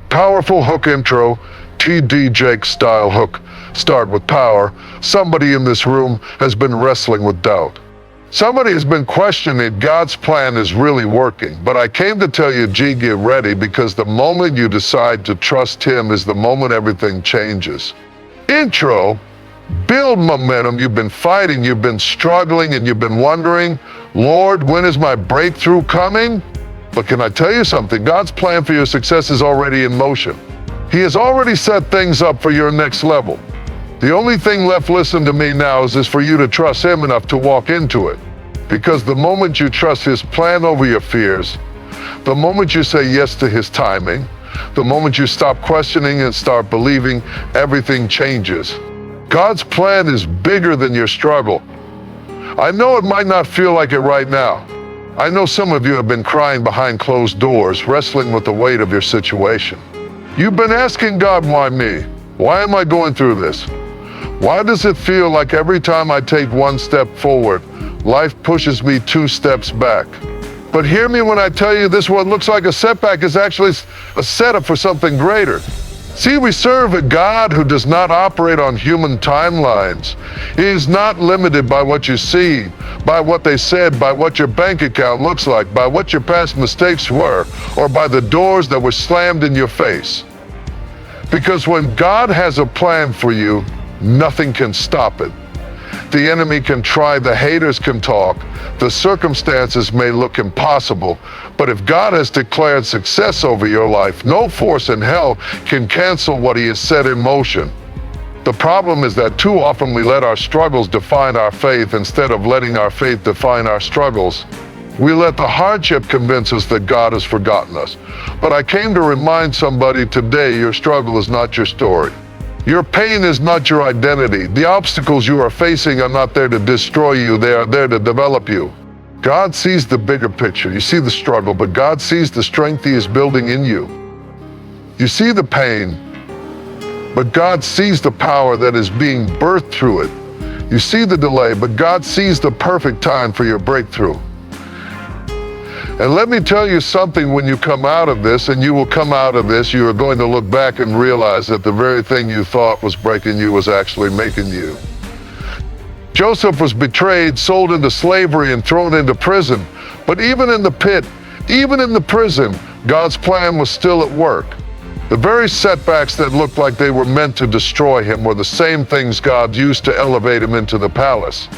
Powerful hook intro, TD Jake style hook. Start with power. Somebody in this room has been wrestling with doubt. Somebody has been questioning if God's plan is really working. But I came to tell you, get ready, because the moment you decide to trust Him is the moment everything changes. Intro, build momentum. You've been fighting, you've been struggling, and you've been wondering, Lord, when is my breakthrough coming? But can I tell you something? God's plan for your success is already in motion. He has already set things up for your next level. The only thing left, listen to me now, is for you to trust Him enough to walk into it. Because the moment you trust His plan over your fears, the moment you say yes to His timing, the moment you stop questioning and start believing, everything changes. God's plan is bigger than your struggle. I know it might not feel like it right now. I know some of you have been crying behind closed doors, wrestling with the weight of your situation. You've been asking God, why me? Why am I going through this? Why does it feel like every time I take one step forward, life pushes me 2 steps back? But hear me when I tell you this, what looks like a setback is actually a setup for something greater. See, we serve a God who does not operate on human timelines. He is not limited by what you see, by what they said, by what your bank account looks like, by what your past mistakes were, or by the doors that were slammed in your face. Because when God has a plan for you, nothing can stop it. The enemy can try, the haters can talk, the circumstances may look impossible, but if God has declared success over your life, no force in hell can cancel what He has set in motion. The problem is that too often we let our struggles define our faith instead of letting our faith define our struggles. We let the hardship convince us that God has forgotten us. But I came to remind somebody today, your struggle is not your story. Your pain is not your identity. The obstacles you are facing are not there to destroy you, they are there to develop you. God sees the bigger picture. You see the struggle, but God sees the strength He is building in you. You see the pain, but God sees the power that is being birthed through it. You see the delay, but God sees the perfect time for your breakthrough. And let me tell you something, when you come out of this, and you will come out of this, you are going to look back and realize that the very thing you thought was breaking you was actually making you. Joseph was betrayed, sold into slavery, and thrown into prison. But even in the pit, even in the prison, God's plan was still at work. The very setbacks that looked like they were meant to destroy him were the same things God used to elevate him into the palace.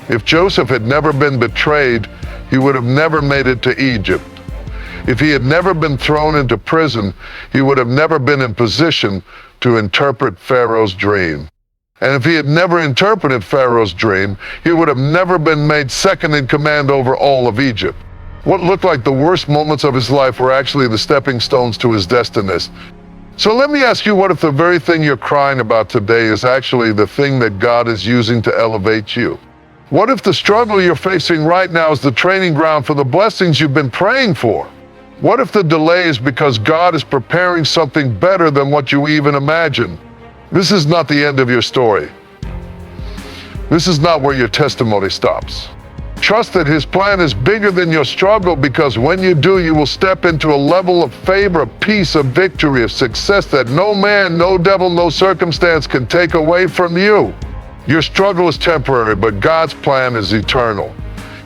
If Joseph had never been betrayed, he would have never made it to Egypt. If he had never been thrown into prison, he would have never been in position to interpret Pharaoh's dream. And if he had never interpreted Pharaoh's dream, he would have never been made second in command over all of Egypt. What looked like the worst moments of his life were actually the stepping stones to his destiny. So let me ask you, what if the very thing you're crying about today is actually the thing that God is using to elevate you? What if the struggle you're facing right now is the training ground for the blessings you've been praying for? What if the delay is because God is preparing something better than what you even imagined? This is not the end of your story. This is not where your testimony stops. Trust that His plan is bigger than your struggle, because when you do, you will step into a level of favor, of peace, of victory, of success that no man, no devil, no circumstance can take away from you. Your struggle is temporary, but God's plan is eternal.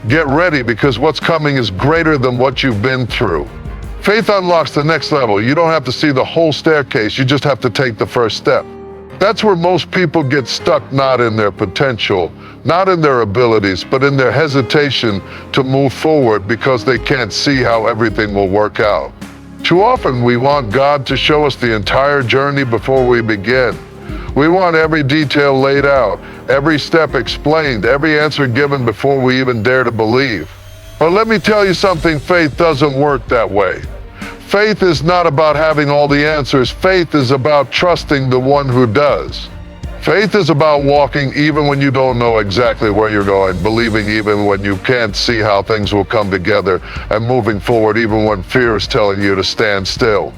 Get ready, because what's coming is greater than what you've been through. Faith unlocks the next level. You don't have to see the whole staircase, you just have to take the first step. That's where most people get stuck, not in their potential, not in their abilities, but in their hesitation to move forward because they can't see how everything will work out. Too often we want God to show us the entire journey before we begin. We want every detail laid out, every step explained, every answer given before we even dare to believe. But let me tell you something, faith doesn't work that way. Faith is not about having all the answers. Faith is about trusting the one who does. Faith is about walking even when you don't know exactly where you're going, believing even when you can't see how things will come together, and moving forward even when fear is telling you to stand still.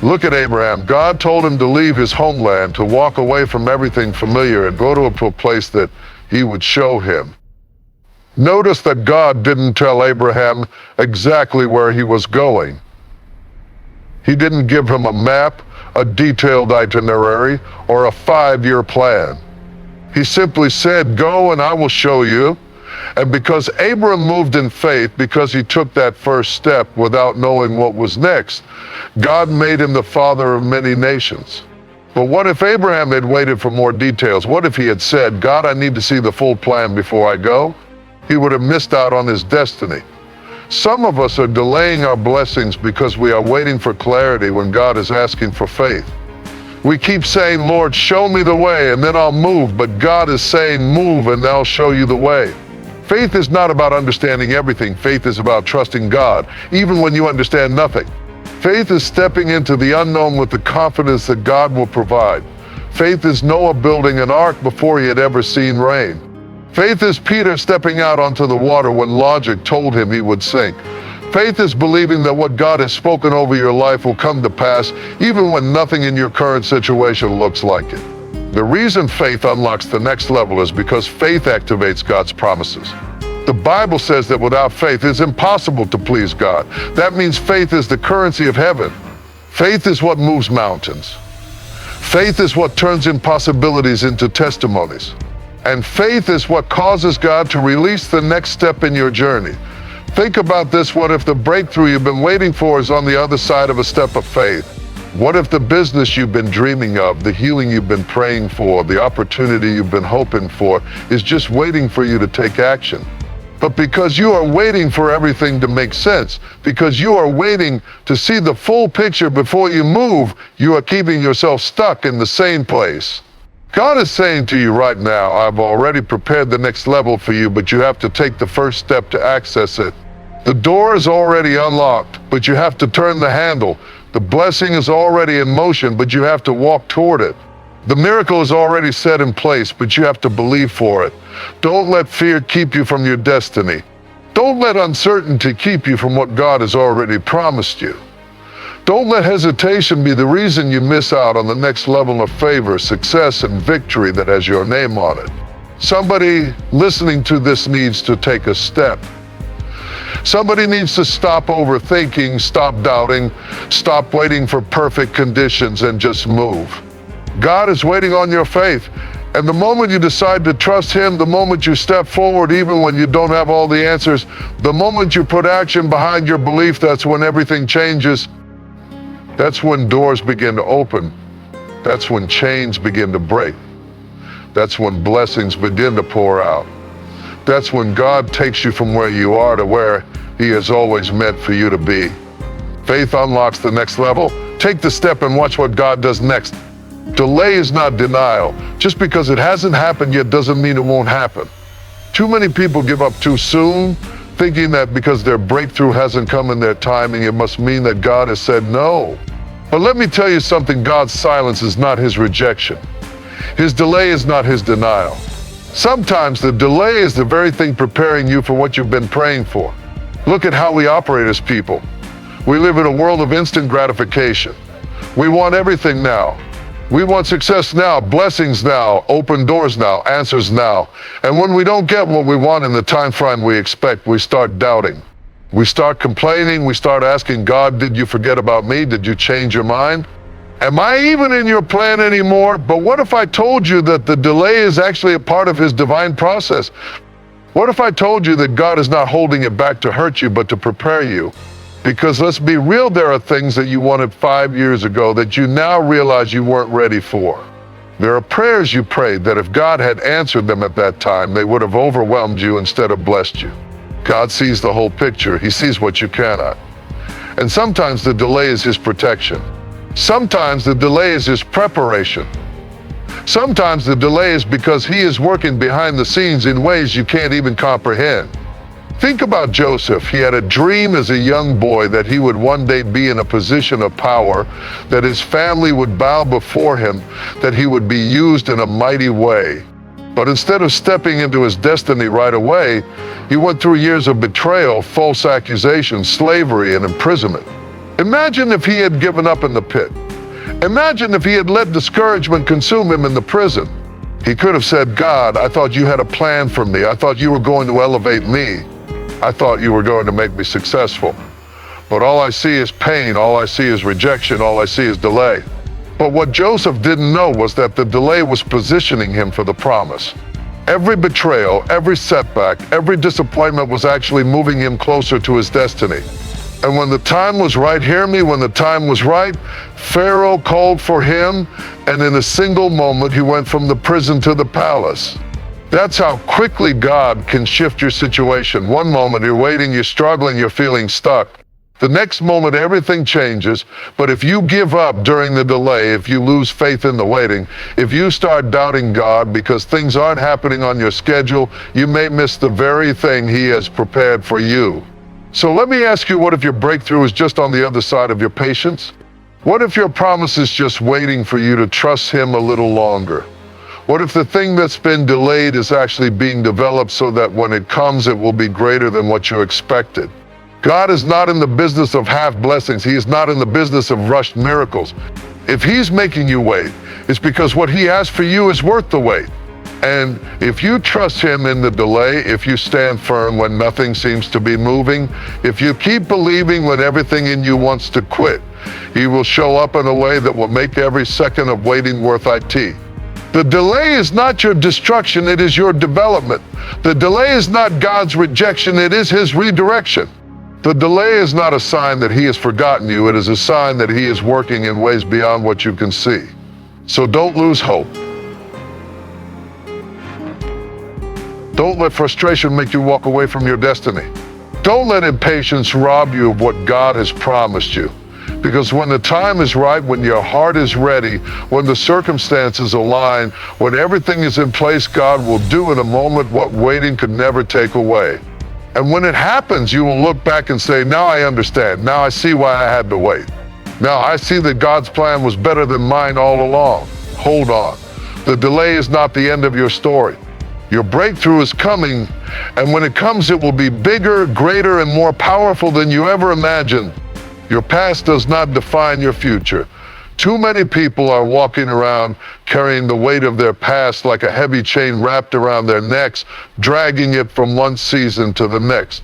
Look at Abraham. God told him to leave his homeland, to walk away from everything familiar and go to a place that He would show him. Notice that God didn't tell Abraham exactly where he was going. He didn't give him a map, a detailed itinerary, or a 5-year plan. He simply said, "Go and I will show you." And because Abram moved in faith, because he took that first step without knowing what was next, God made him the father of many nations. But what if Abraham had waited for more details? What if he had said, "God, I need to see the full plan before I go"? He would have missed out on his destiny. Some of us are delaying our blessings because we are waiting for clarity when God is asking for faith. We keep saying, "Lord, show me the way and then I'll move," but God is saying, "Move and I'll show you the way." Faith is not about understanding everything. Faith is about trusting God, even when you understand nothing. Faith is stepping into the unknown with the confidence that God will provide. Faith is Noah building an ark before he had ever seen rain. Faith is Peter stepping out onto the water when logic told him he would sink. Faith is believing that what God has spoken over your life will come to pass, even when nothing in your current situation looks like it. The reason faith unlocks the next level is because faith activates God's promises. The Bible says that without faith, it's impossible to please God. That means faith is the currency of heaven. Faith is what moves mountains. Faith is what turns impossibilities into testimonies. And faith is what causes God to release the next step in your journey. Think about this. What if the breakthrough you've been waiting for is on the other side of a step of faith? What if the business you've been dreaming of, the healing you've been praying for, the opportunity you've been hoping for is just waiting for you to take action? But because you are waiting for everything to make sense, because you are waiting to see the full picture before you move, you are keeping yourself stuck in the same place. God is saying to you right now, "I've already prepared the next level for you, but you have to take the first step to access it." The door is already unlocked, but you have to turn the handle. The blessing is already in motion, but you have to walk toward it. The miracle is already set in place, but you have to believe for it. Don't let fear keep you from your destiny. Don't let uncertainty keep you from what God has already promised you. Don't let hesitation be the reason you miss out on the next level of favor, success, and victory that has your name on it. Somebody listening to this needs to take a step. Somebody needs to stop overthinking, stop doubting, stop waiting for perfect conditions, and just move. God is waiting on your faith. And the moment you decide to trust Him, the moment you step forward, even when you don't have all the answers, the moment you put action behind your belief, that's when everything changes. That's when doors begin to open. That's when chains begin to break. That's when blessings begin to pour out. That's when God takes you from where you are to where He has always meant for you to be. Faith unlocks the next level. Take the step and watch what God does next. Delay is not denial. Just because it hasn't happened yet doesn't mean it won't happen. Too many people give up too soon, thinking that because their breakthrough hasn't come in their timing, it must mean that God has said no. But let me tell you something, God's silence is not His rejection. His delay is not His denial. Sometimes the delay is the very thing preparing you for what you've been praying for. Look at how we operate as people. We live in a world of instant gratification. We want everything now. We want success now, blessings now, open doors now, answers now. And when we don't get what we want in the time frame we expect, we start doubting. We start complaining. We start asking God, "Did you forget about me? Did you change your mind? Am I even in your plan anymore?" But what if I told you that the delay is actually a part of His divine process? What if I told you that God is not holding it back to hurt you, but to prepare you? Because let's be real, there are things that you wanted 5 years ago that you now realize you weren't ready for. There are prayers you prayed that if God had answered them at that time, they would have overwhelmed you instead of blessed you. God sees the whole picture. He sees what you cannot. And sometimes the delay is His protection. Sometimes the delay is His preparation. Sometimes the delay is because He is working behind the scenes in ways you can't even comprehend. Think about Joseph. He had a dream as a young boy that he would one day be in a position of power, that his family would bow before him, that he would be used in a mighty way. But instead of stepping into his destiny right away, he went through years of betrayal, false accusations, slavery, and imprisonment. Imagine if he had given up in the pit. Imagine if he had let discouragement consume him in the prison. He could have said, "God, I thought you had a plan for me. I thought you were going to elevate me. I thought you were going to make me successful." But all I see is pain, all I see is rejection, all I see is delay. But what Joseph didn't know was that the delay was positioning him for the promise. Every betrayal, every setback, every disappointment was actually moving him closer to his destiny. And when the time was right, hear me, when the time was right, Pharaoh called for him, and in a single moment, he went from the prison to the palace. That's how quickly God can shift your situation. One moment you're waiting, you're struggling, you're feeling stuck. The next moment, everything changes. But if you give up during the delay, if you lose faith in the waiting, if you start doubting God because things aren't happening on your schedule, you may miss the very thing He has prepared for you. So let me ask you, what if your breakthrough is just on the other side of your patience? What if your promise is just waiting for you to trust Him a little longer? What if the thing that's been delayed is actually being developed so that when it comes, it will be greater than what you expected? God is not in the business of half blessings. He is not in the business of rushed miracles. If He's making you wait, it's because what He has for you is worth the wait. And if you trust Him in the delay, if you stand firm when nothing seems to be moving, if you keep believing when everything in you wants to quit, He will show up in a way that will make every second of waiting worth it. The delay is not your destruction, it is your development. The delay is not God's rejection, it is His redirection. The delay is not a sign that He has forgotten you, it is a sign that He is working in ways beyond what you can see. So don't lose hope. Don't let frustration make you walk away from your destiny. Don't let impatience rob you of what God has promised you. Because when the time is right, when your heart is ready, when the circumstances align, when everything is in place, God will do in a moment what waiting could never take away. And when it happens, you will look back and say, now I understand. Now I see why I had to wait. Now I see that God's plan was better than mine all along. Hold on. The delay is not the end of your story. Your breakthrough is coming, and when it comes, it will be bigger, greater, and more powerful than you ever imagined. Your past does not define your future. Too many people are walking around carrying the weight of their past like a heavy chain wrapped around their necks, dragging it from one season to the next.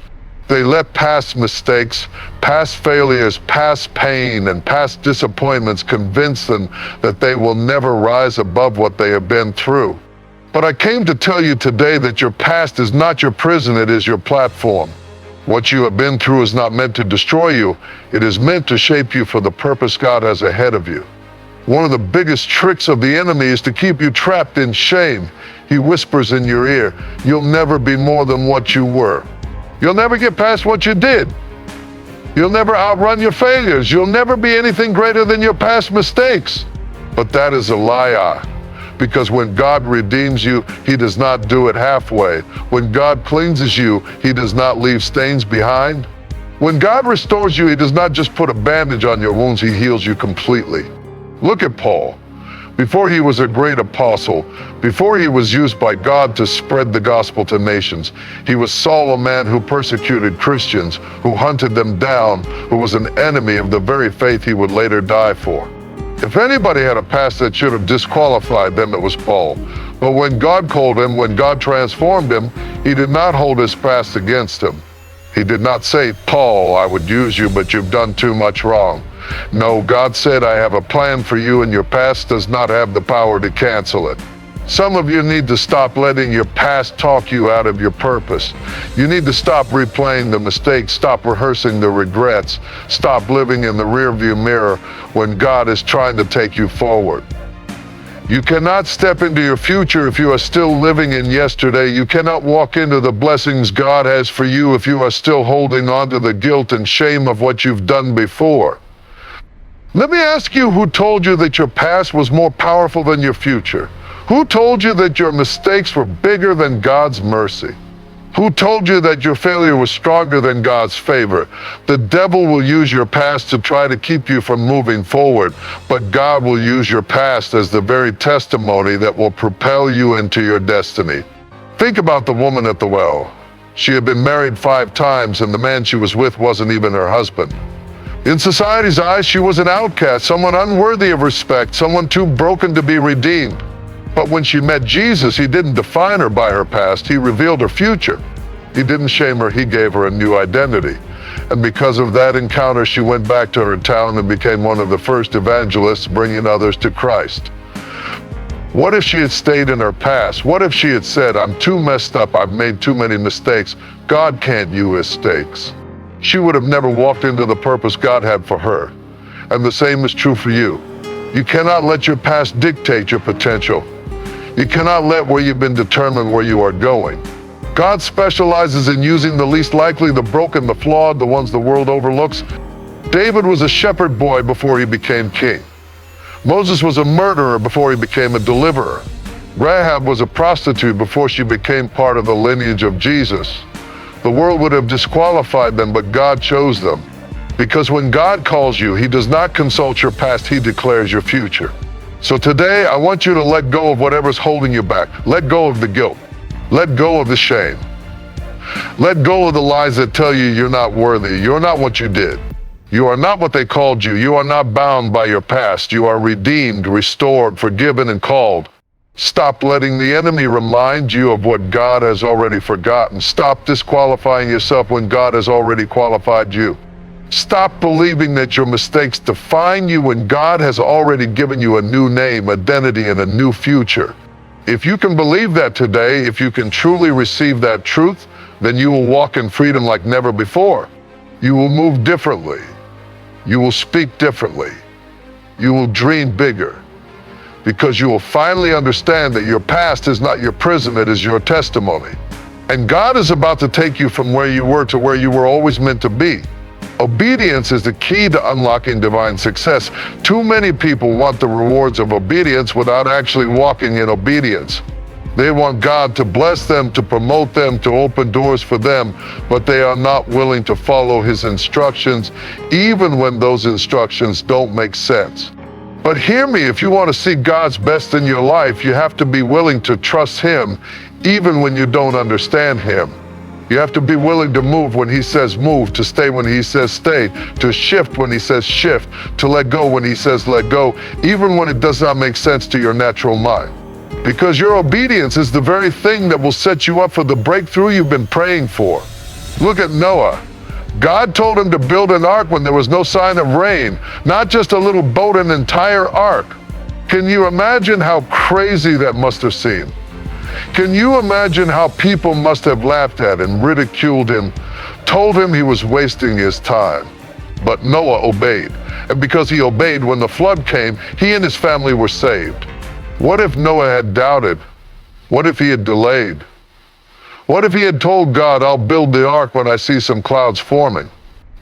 They let past mistakes, past failures, past pain, and past disappointments convince them that they will never rise above what they have been through. But I came to tell you today that your past is not your prison, it is your platform. What you have been through is not meant to destroy you, it is meant to shape you for the purpose God has ahead of you. One of the biggest tricks of the enemy is to keep you trapped in shame. He whispers in your ear, you'll never be more than what you were. You'll never get past what you did. You'll never outrun your failures. You'll never be anything greater than your past mistakes. But that is a lie. Because when God redeems you, He does not do it halfway. When God cleanses you, He does not leave stains behind. When God restores you, He does not just put a bandage on your wounds, He heals you completely. Look at Paul. Before he was a great apostle, before he was used by God to spread the gospel to nations, he was Saul, a man who persecuted Christians, who hunted them down, who was an enemy of the very faith he would later die for. If anybody had a past that should have disqualified them, it was Paul. But when God called him, when God transformed him, He did not hold his past against him. He did not say, Paul, I would use you, but you've done too much wrong. No, God said, I have a plan for you, and your past does not have the power to cancel it. Some of you need to stop letting your past talk you out of your purpose. You need to stop replaying the mistakes, stop rehearsing the regrets, stop living in the rearview mirror when God is trying to take you forward. You cannot step into your future if you are still living in yesterday. You cannot walk into the blessings God has for you if you are still holding on to the guilt and shame of what you've done before. Let me ask you, who told you that your past was more powerful than your future? Who told you that your mistakes were bigger than God's mercy? Who told you that your failure was stronger than God's favor? The devil will use your past to try to keep you from moving forward, but God will use your past as the very testimony that will propel you into your destiny. Think about the woman at the well. She had been married 5 times, and the man she was with wasn't even her husband. In society's eyes, she was an outcast, someone unworthy of respect, someone too broken to be redeemed. But when she met Jesus, He didn't define her by her past, He revealed her future. He didn't shame her, He gave her a new identity. And because of that encounter, she went back to her town and became one of the first evangelists, bringing others to Christ. What if she had stayed in her past? What if she had said, I'm too messed up, I've made too many mistakes, God can't use mistakes? She would have never walked into the purpose God had for her. And the same is true for you. You cannot let your past dictate your potential. You cannot let where you've been determine where you are going. God specializes in using the least likely, the broken, the flawed, the ones the world overlooks. David was a shepherd boy before he became king. Moses was a murderer before he became a deliverer. Rahab was a prostitute before she became part of the lineage of Jesus. The world would have disqualified them, but God chose them. Because when God calls you, he does not consult your past, he declares your future. So today, I want you to let go of whatever's holding you back. Let go of the guilt. Let go of the shame. Let go of the lies that tell you you're not worthy. You're not what you did. You are not what they called you. You are not bound by your past. You are redeemed, restored, forgiven, and called. Stop letting the enemy remind you of what God has already forgotten. Stop disqualifying yourself when God has already qualified you. Stop believing that your mistakes define you when God has already given you a new name, identity, and a new future. If you can believe that today, if you can truly receive that truth, then you will walk in freedom like never before. You will move differently. You will speak differently. You will dream bigger, because you will finally understand that your past is not your prison, it is your testimony. And God is about to take you from where you were to where you were always meant to be. Obedience is the key to unlocking divine success. Too many people want the rewards of obedience without actually walking in obedience. They want God to bless them, to promote them, to open doors for them, but they are not willing to follow his instructions, even when those instructions don't make sense. But hear me, if you want to see God's best in your life, you have to be willing to trust him, even when you don't understand him. You have to be willing to move when he says move, to stay when he says stay, to shift when he says shift, to let go when he says let go, even when it does not make sense to your natural mind. Because your obedience is the very thing that will set you up for the breakthrough you've been praying for. Look at Noah. God told him to build an ark when there was no sign of rain, not just a little boat, an entire ark. Can you imagine how crazy that must have seemed? Can you imagine how people must have laughed at him, ridiculed him, told him he was wasting his time? But Noah obeyed. And because he obeyed, when the flood came, he and his family were saved. What if Noah had doubted? What if he had delayed? What if he had told God, I'll build the ark when I see some clouds forming?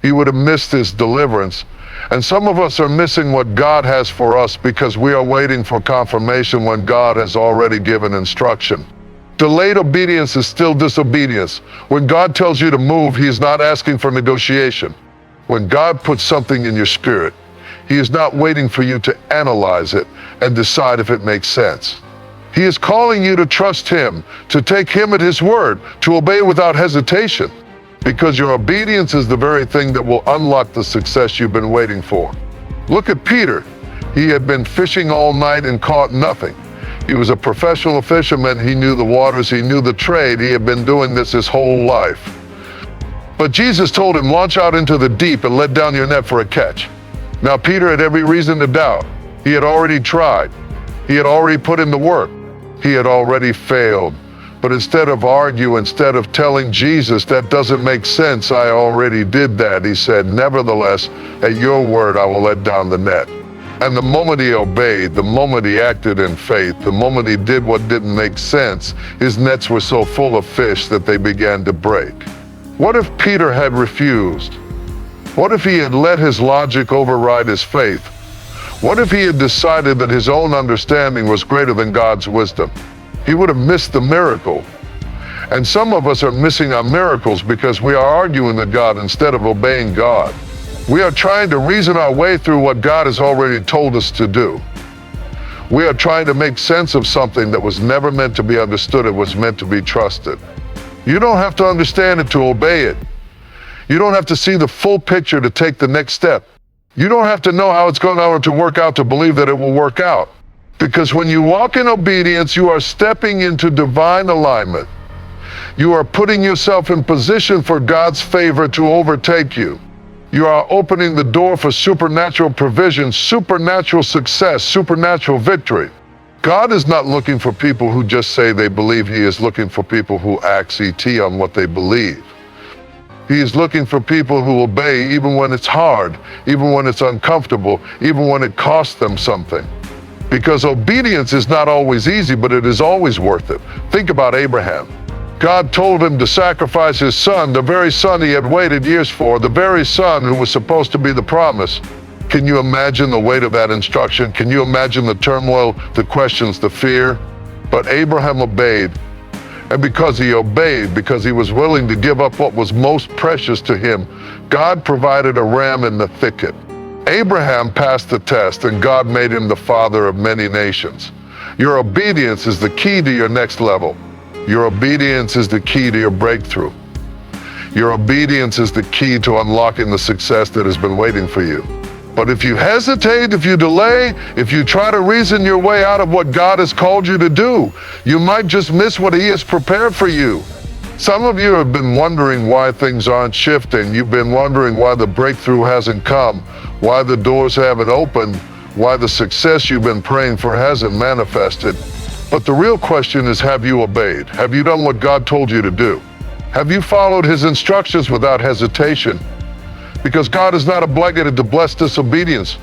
He would have missed his deliverance. And some of us are missing what God has for us because we are waiting for confirmation when God has already given instruction. Delayed obedience is still disobedience. When God tells you to move, he is not asking for negotiation. When God puts something in your spirit, he is not waiting for you to analyze it and decide if it makes sense. He is calling you to trust him, to take him at his word, to obey without hesitation, because your obedience is the very thing that will unlock the success you've been waiting for. Look at Peter. He had been fishing all night and caught nothing. He was a professional fisherman. He knew the waters. He knew the trade. He had been doing this his whole life. But Jesus told him, launch out into the deep and let down your net for a catch. Now, Peter had every reason to doubt. He had already tried. He had already put in the work. He had already failed. But instead of argue, instead of telling Jesus, that doesn't make sense, I already did that, he said, nevertheless, at your word, I will let down the net. And the moment he obeyed, the moment he acted in faith, the moment he did what didn't make sense, his nets were so full of fish that they began to break. What if Peter had refused? What if he had let his logic override his faith? What if he had decided that his own understanding was greater than God's wisdom? He would have missed the miracle. And some of us are missing our miracles because we are arguing with God instead of obeying God. We are trying to reason our way through what God has already told us to do. We are trying to make sense of something that was never meant to be understood. It was meant to be trusted. You don't have to understand it to obey it. You don't have to see the full picture to take the next step. You don't have to know how it's going to work out to believe that it will work out. Because when you walk in obedience, you are stepping into divine alignment. You are putting yourself in position for God's favor to overtake you. You are opening the door for supernatural provision, supernatural success, supernatural victory. God is not looking for people who just say they believe. He is looking for people who act ET on what they believe. He is looking for people who obey even when it's hard, even when it's uncomfortable, even when it costs them something. Because obedience is not always easy, but it is always worth it. Think about Abraham. God told him to sacrifice his son, the very son he had waited years for, the very son who was supposed to be the promise. Can you imagine the weight of that instruction? Can you imagine the turmoil, the questions, the fear? But Abraham obeyed. And because he obeyed, because he was willing to give up what was most precious to him, God provided a ram in the thicket. Abraham passed the test, and God made him the father of many nations. Your obedience is the key to your next level. Your obedience is the key to your breakthrough. Your obedience is the key to unlocking the success that has been waiting for you. But if you hesitate, if you delay, if you try to reason your way out of what God has called you to do, you might just miss what He has prepared for you. Some of you have been wondering why things aren't shifting. You've been wondering why the breakthrough hasn't come, why the doors haven't opened, why the success you've been praying for hasn't manifested. But the real question is, have you obeyed? Have you done what God told you to do? Have you followed His instructions without hesitation? Because God is not obligated to bless disobedience.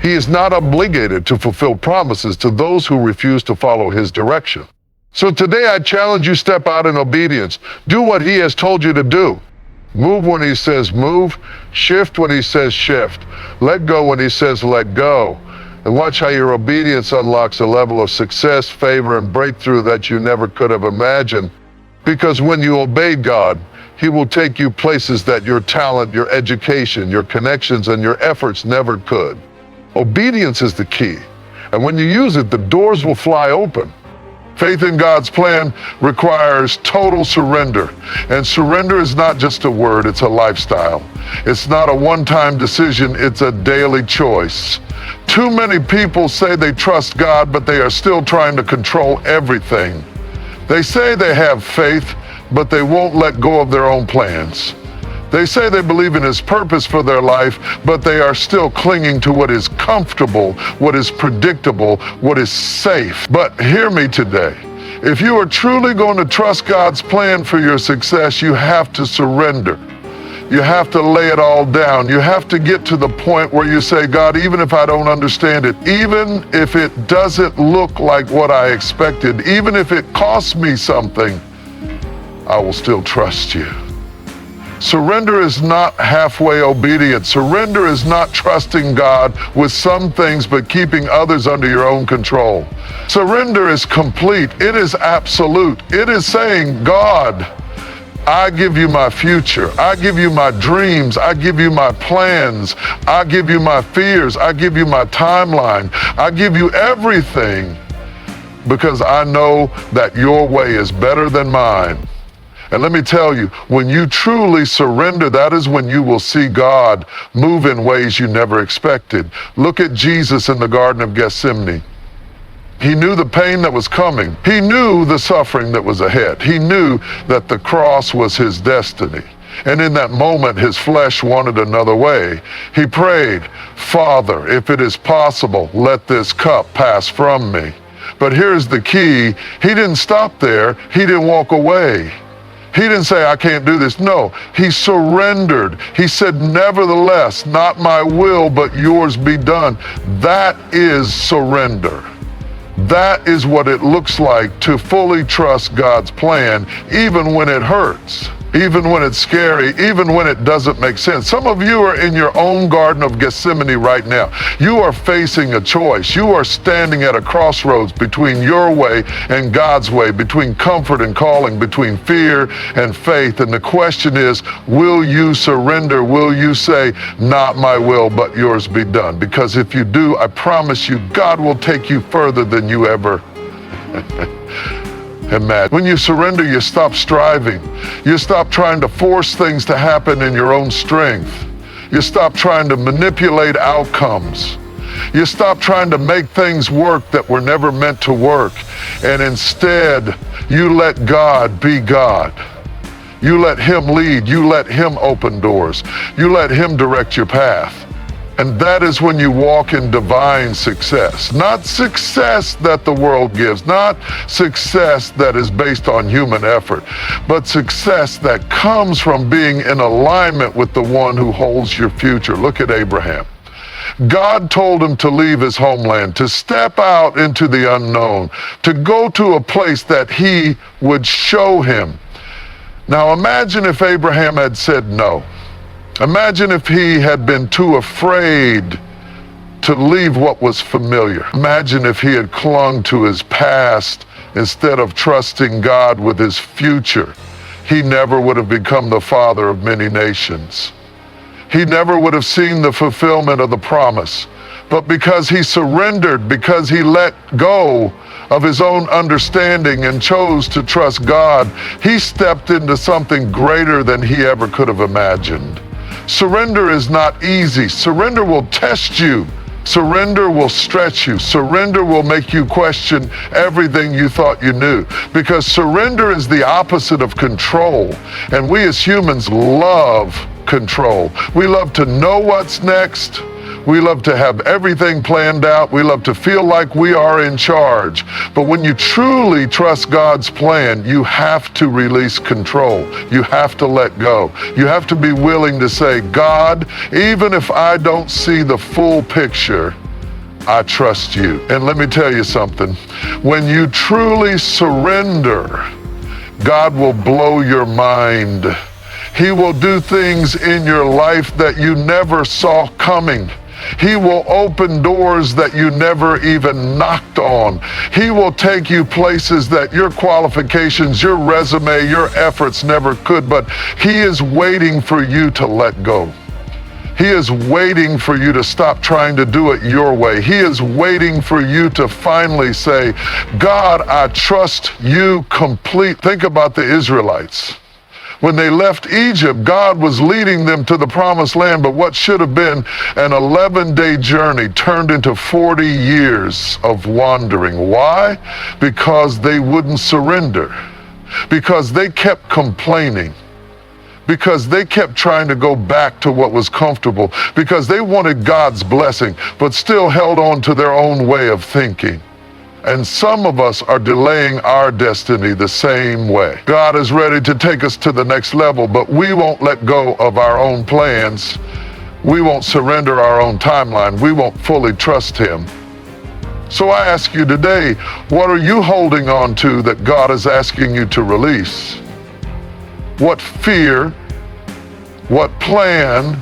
He is not obligated to fulfill promises to those who refuse to follow His direction. So today I challenge you, step out in obedience. Do what He has told you to do. Move when He says move. Shift when He says shift. Let go when He says let go. And watch how your obedience unlocks a level of success, favor, and breakthrough that you never could have imagined. Because when you obey God, He will take you places that your talent, your education, your connections, and your efforts never could. Obedience is the key. And when you use it, the doors will fly open. Faith in God's plan requires total surrender. And surrender is not just a word, it's a lifestyle. It's not a one-time decision, it's a daily choice. Too many people say they trust God, but they are still trying to control everything. They say they have faith, but they won't let go of their own plans. They say they believe in His purpose for their life, but they are still clinging to what is comfortable, what is predictable, what is safe. But hear me today. If you are truly going to trust God's plan for your success, you have to surrender. You have to lay it all down. You have to get to the point where you say, God, even if I don't understand it, even if it doesn't look like what I expected, even if it costs me something, I will still trust you. Surrender is not halfway obedience. Surrender is not trusting God with some things but keeping others under your own control. Surrender is complete. It is absolute. It is saying, God, I give you my future. I give you my dreams. I give you my plans. I give you my fears. I give you my timeline. I give you everything because I know that your way is better than mine. And let me tell you, when you truly surrender, that is when you will see God move in ways you never expected. Look at Jesus in the Garden of Gethsemane. He knew the pain that was coming. He knew the suffering that was ahead. He knew that the cross was his destiny. And in that moment, his flesh wanted another way. He prayed, Father, if it is possible, let this cup pass from me. But here's the key. He didn't stop there. He didn't walk away. He didn't say, I can't do this. No, he surrendered. He said, nevertheless, not my will, but yours be done. That is surrender. That is what it looks like to fully trust God's plan, even when it hurts, even when it's scary, even when it doesn't make sense. Some of you are in your own Garden of Gethsemane right now. You are facing a choice. You are standing at a crossroads between your way and God's way, between comfort and calling, between fear and faith. And the question is, will you surrender? Will you say, not my will, but yours be done? Because if you do, I promise you, God will take you further than you ever imagine. When you surrender, you stop striving. You stop trying to force things to happen in your own strength. You stop trying to manipulate outcomes. You stop trying to make things work that were never meant to work. And instead, you let God be God. You let him lead. You let him open doors. You let him direct your path. And that is when you walk in divine success. Not success that the world gives, not success that is based on human effort, but success that comes from being in alignment with the one who holds your future. Look at Abraham. God told him to leave his homeland, to step out into the unknown, to go to a place that he would show him. Now imagine if Abraham had said no. Imagine if he had been too afraid to leave what was familiar. Imagine if he had clung to his past instead of trusting God with his future. He never would have become the father of many nations. He never would have seen the fulfillment of the promise. But because he surrendered, because he let go of his own understanding and chose to trust God, he stepped into something greater than he ever could have imagined. Surrender is not easy. Surrender will test you. Surrender will stretch you. Surrender will make you question everything you thought you knew. Because surrender is the opposite of control. And we as humans love control. We love to know what's next. We love to have everything planned out. We love to feel like we are in charge. But when you truly trust God's plan, you have to release control. You have to let go. You have to be willing to say, God, even if I don't see the full picture, I trust you. And let me tell you something. When you truly surrender, God will blow your mind. He will do things in your life that you never saw coming. He will open doors that you never even knocked on. He will take you places that your qualifications, your resume, your efforts never could, but he is waiting for you to let go. He is waiting for you to stop trying to do it your way. He is waiting for you to finally say, God, I trust you complete. Think about the Israelites. When they left Egypt, God was leading them to the promised land, but what should have been an 11-day journey turned into 40 years of wandering. Why? Because they wouldn't surrender. Because they kept complaining. Because they kept trying to go back to what was comfortable. Because they wanted God's blessing, but still held on to their own way of thinking. And some of us are delaying our destiny the same way. God is ready to take us to the next level, but we won't let go of our own plans. We won't surrender our own timeline. We won't fully trust him. So I ask you today, what are you holding on to that God is asking you to release? What fear, what plan,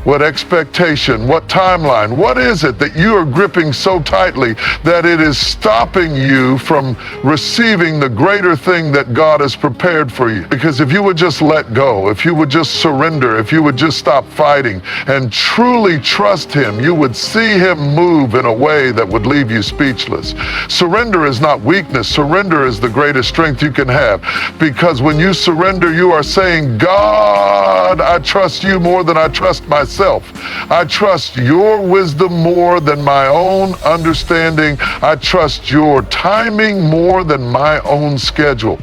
what expectation, what timeline, what is it that you are gripping so tightly that it is stopping you from receiving the greater thing that God has prepared for you? Because if you would just let go, if you would just surrender, if you would just stop fighting and truly trust him, you would see him move in a way that would leave you speechless. Surrender is not weakness. Surrender is the greatest strength you can have. Because when you surrender, you are saying, God, I trust you more than I trust myself. I trust your wisdom more than my own understanding. I trust your timing more than my own schedule.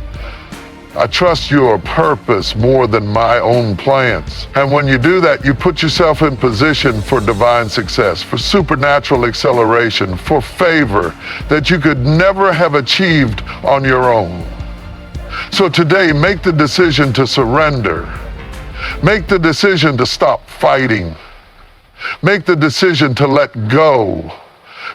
I trust your purpose more than my own plans. And when you do that, you put yourself in position for divine success, for supernatural acceleration, for favor that you could never have achieved on your own. So today, make the decision to surrender. Make the decision to stop fighting. Make the decision to let go.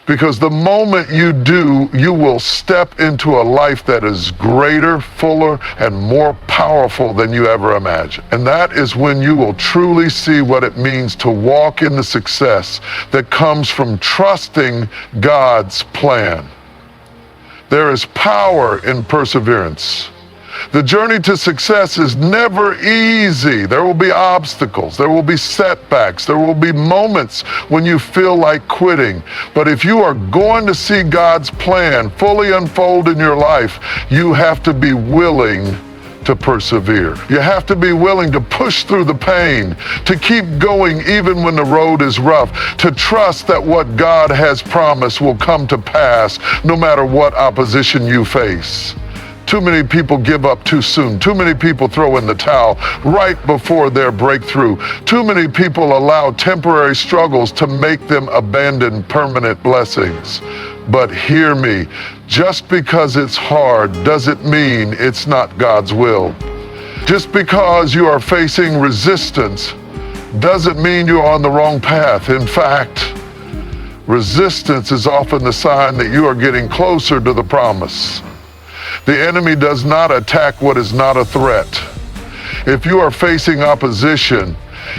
Because the moment you do, you will step into a life that is greater, fuller, and more powerful than you ever imagined. And that is when you will truly see what it means to walk in the success that comes from trusting God's plan. There is power in perseverance. The journey to success is never easy. There will be obstacles. There will be setbacks. There will be moments when you feel like quitting. But if you are going to see God's plan fully unfold in your life, you have to be willing to persevere. You have to be willing to push through the pain, to keep going even when the road is rough, to trust that what God has promised will come to pass no matter what opposition you face. Too many people give up too soon. Too many people throw in the towel right before their breakthrough. Too many people allow temporary struggles to make them abandon permanent blessings. But hear me, just because it's hard doesn't mean it's not God's will. Just because you are facing resistance doesn't mean you're on the wrong path. In fact, resistance is often the sign that you are getting closer to the promise. The enemy does not attack what is not a threat. If you are facing opposition,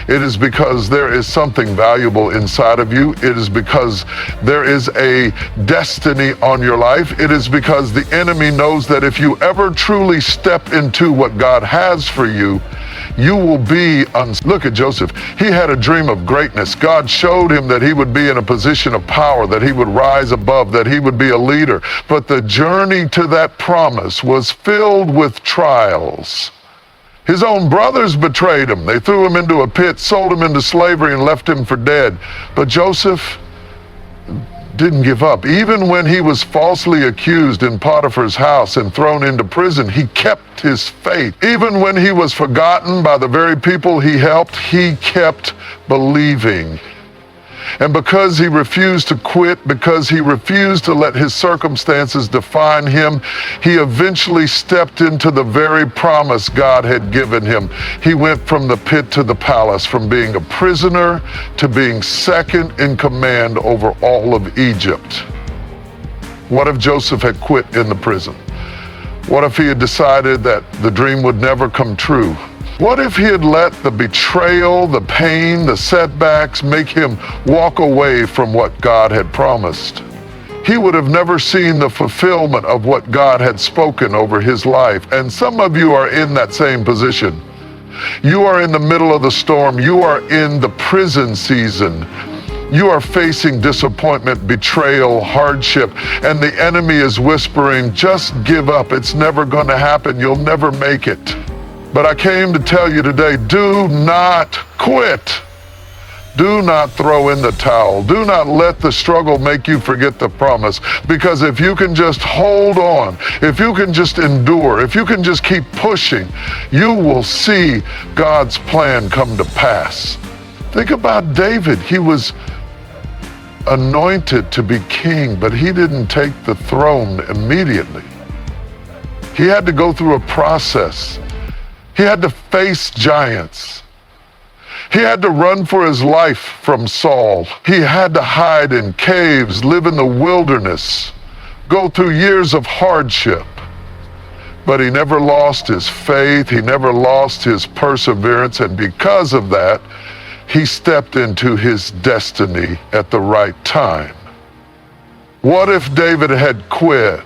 it is because there is something valuable inside of you. It is because there is a destiny on your life. It is because the enemy knows that if you ever truly step into what God has for you, you will be Look at Joseph. He had a dream of greatness. God showed him that he would be in a position of power, that he would rise above, that he would be a leader. But the journey to that promise was filled with trials. His own brothers betrayed him. They threw him into a pit, sold him into slavery, and left him for dead. But Joseph didn't give up. Even when he was falsely accused in Potiphar's house and thrown into prison, he kept his faith. Even when he was forgotten by the very people he helped, he kept believing. And because he refused to quit, because he refused to let his circumstances define him, he eventually stepped into the very promise God had given him. He went from the pit to the palace, from being a prisoner to being second in command over all of Egypt. What if Joseph had quit in the prison? What if he had decided that the dream would never come true? What if he had let the betrayal, the pain, the setbacks make him walk away from what God had promised? He would have never seen the fulfillment of what God had spoken over his life. And some of you are in that same position. You are in the middle of the storm. You are in the prison season. You are facing disappointment, betrayal, hardship, and the enemy is whispering, just give up. It's never going to happen. You'll never make it. But I came to tell you today, do not quit. Do not throw in the towel. Do not let the struggle make you forget the promise. Because if you can just hold on, if you can just endure, if you can just keep pushing, you will see God's plan come to pass. Think about David. He was anointed to be king, but he didn't take the throne immediately. He had to go through a process. He had to face giants. He had to run for his life from Saul. He had to hide in caves, live in the wilderness, go through years of hardship. But he never lost his faith. He never lost his perseverance. And because of that, he stepped into his destiny at the right time. What if David had quit?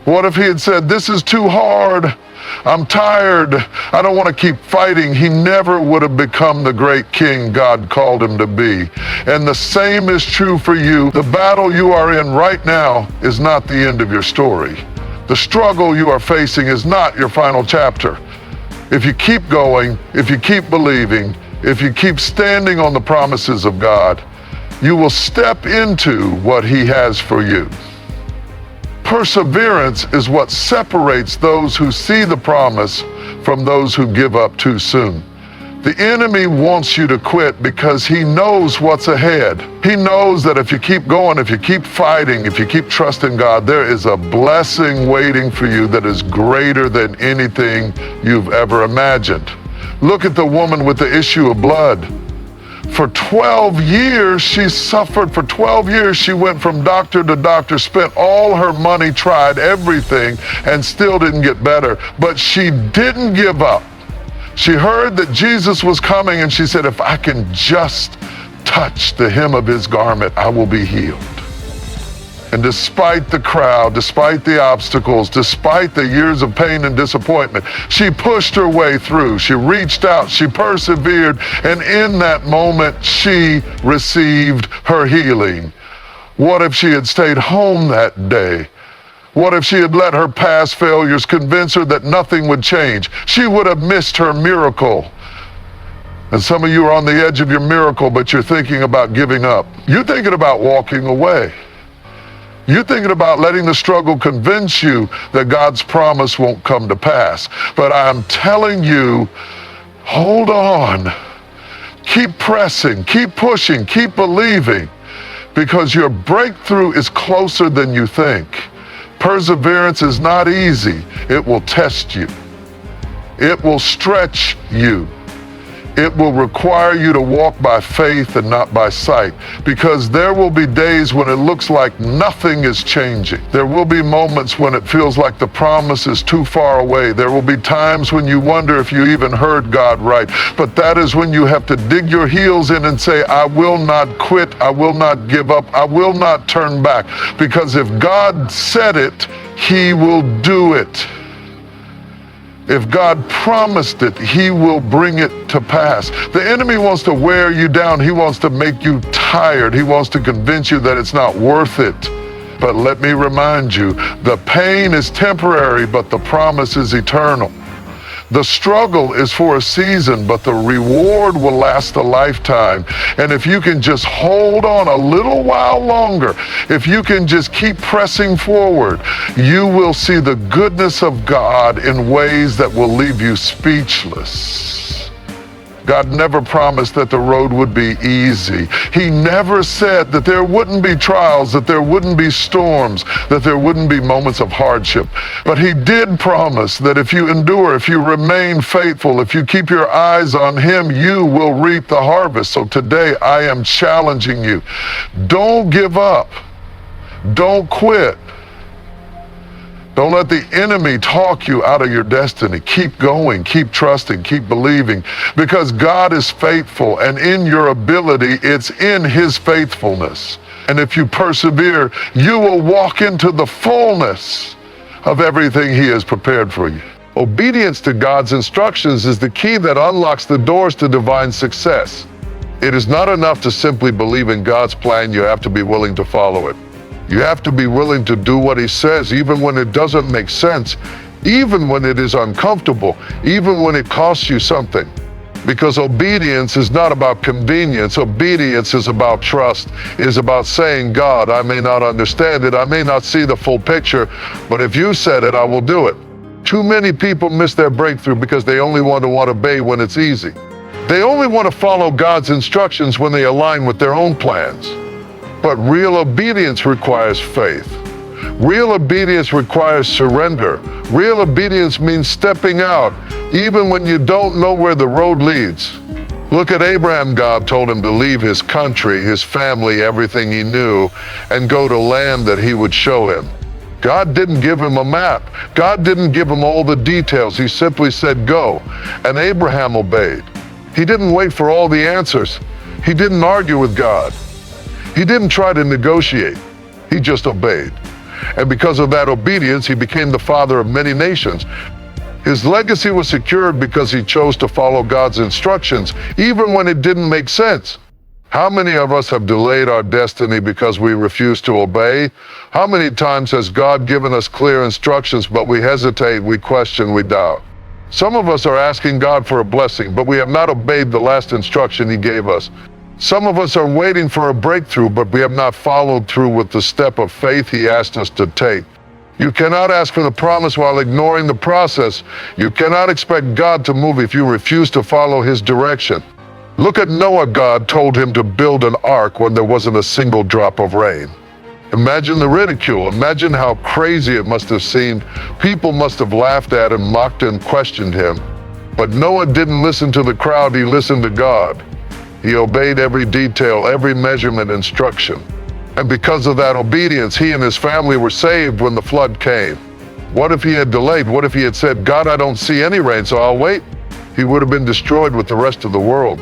What if he had said, this is too hard. I'm tired. I don't want to keep fighting. He never would have become the great king God called him to be. And the same is true for you. The battle you are in right now is not the end of your story. The struggle you are facing is not your final chapter. If you keep going, if you keep believing, if you keep standing on the promises of God, you will step into what He has for you. Perseverance is what separates those who see the promise from those who give up too soon. The enemy wants you to quit because he knows what's ahead. He knows that if you keep going, if you keep fighting, if you keep trusting God, there is a blessing waiting for you that is greater than anything you've ever imagined. Look at the woman with the issue of blood. For 12 years, she suffered. For 12 years, she went from doctor to doctor, spent all her money, tried everything, and still didn't get better. But she didn't give up. She heard that Jesus was coming, and she said, if I can just touch the hem of His garment, I will be healed. And despite the crowd, despite the obstacles, despite the years of pain and disappointment, she pushed her way through. She reached out, she persevered, and in that moment, she received her healing. What if she had stayed home that day? What if she had let her past failures convince her that nothing would change? She would have missed her miracle. And some of you are on the edge of your miracle, but you're thinking about giving up. You're thinking about walking away. You're thinking about letting the struggle convince you that God's promise won't come to pass. But I'm telling you, hold on. Keep pressing, keep pushing, keep believing, because your breakthrough is closer than you think. Perseverance is not easy. It will test you. It will stretch you. It will require you to walk by faith and not by sight, because there will be days when it looks like nothing is changing. There will be moments when it feels like the promise is too far away. There will be times when you wonder if you even heard God right. But that is when you have to dig your heels in and say, I will not quit. I will not give up. I will not turn back. Because if God said it, He will do it. If God promised it, He will bring it to pass. The enemy wants to wear you down. He wants to make you tired. He wants to convince you that it's not worth it. But let me remind you, the pain is temporary, but the promise is eternal. The struggle is for a season, but the reward will last a lifetime. And if you can just hold on a little while longer, if you can just keep pressing forward, you will see the goodness of God in ways that will leave you speechless. God never promised that the road would be easy. He never said that there wouldn't be trials, that there wouldn't be storms, that there wouldn't be moments of hardship. But He did promise that if you endure, if you remain faithful, if you keep your eyes on Him, you will reap the harvest. So today I am challenging you. Don't give up. Don't quit. Don't let the enemy talk you out of your destiny. Keep going, keep trusting, keep believing, because God is faithful, and in your ability, it's in His faithfulness. And if you persevere, you will walk into the fullness of everything He has prepared for you. Obedience to God's instructions is the key that unlocks the doors to divine success. It is not enough to simply believe in God's plan. You have to be willing to follow it. You have to be willing to do what He says, even when it doesn't make sense, even when it is uncomfortable, even when it costs you something. Because obedience is not about convenience. Obedience is about trust. It is about saying, God, I may not understand it. I may not see the full picture, but if you said it, I will do it. Too many people miss their breakthrough because they only want to obey when it's easy. They only want to follow God's instructions when they align with their own plans. But real obedience requires faith. Real obedience requires surrender. Real obedience means stepping out, even when you don't know where the road leads. Look at Abraham. God told him to leave his country, his family, everything he knew, and go to land that He would show him. God didn't give him a map. God didn't give him all the details. He simply said, go. And Abraham obeyed. He didn't wait for all the answers. He didn't argue with God. He didn't try to negotiate. He just obeyed. And because of that obedience, he became the father of many nations. His legacy was secured because he chose to follow God's instructions, even when it didn't make sense. How many of us have delayed our destiny because we refuse to obey? How many times has God given us clear instructions, but we hesitate, we question, we doubt? Some of us are asking God for a blessing, but we have not obeyed the last instruction He gave us. Some of us are waiting for a breakthrough, but we have not followed through with the step of faith He asked us to take. You cannot ask for the promise while ignoring the process. You cannot expect God to move if you refuse to follow His direction. Look at Noah. God told him to build an ark when there wasn't a single drop of rain. Imagine the ridicule. Imagine how crazy it must have seemed. People must have laughed at him, mocked and questioned him. But Noah didn't listen to the crowd. He listened to God. He obeyed every detail, every measurement instruction. And because of that obedience, he and his family were saved when the flood came. What if he had delayed? What if he had said, God, I don't see any rain, so I'll wait? He would have been destroyed with the rest of the world.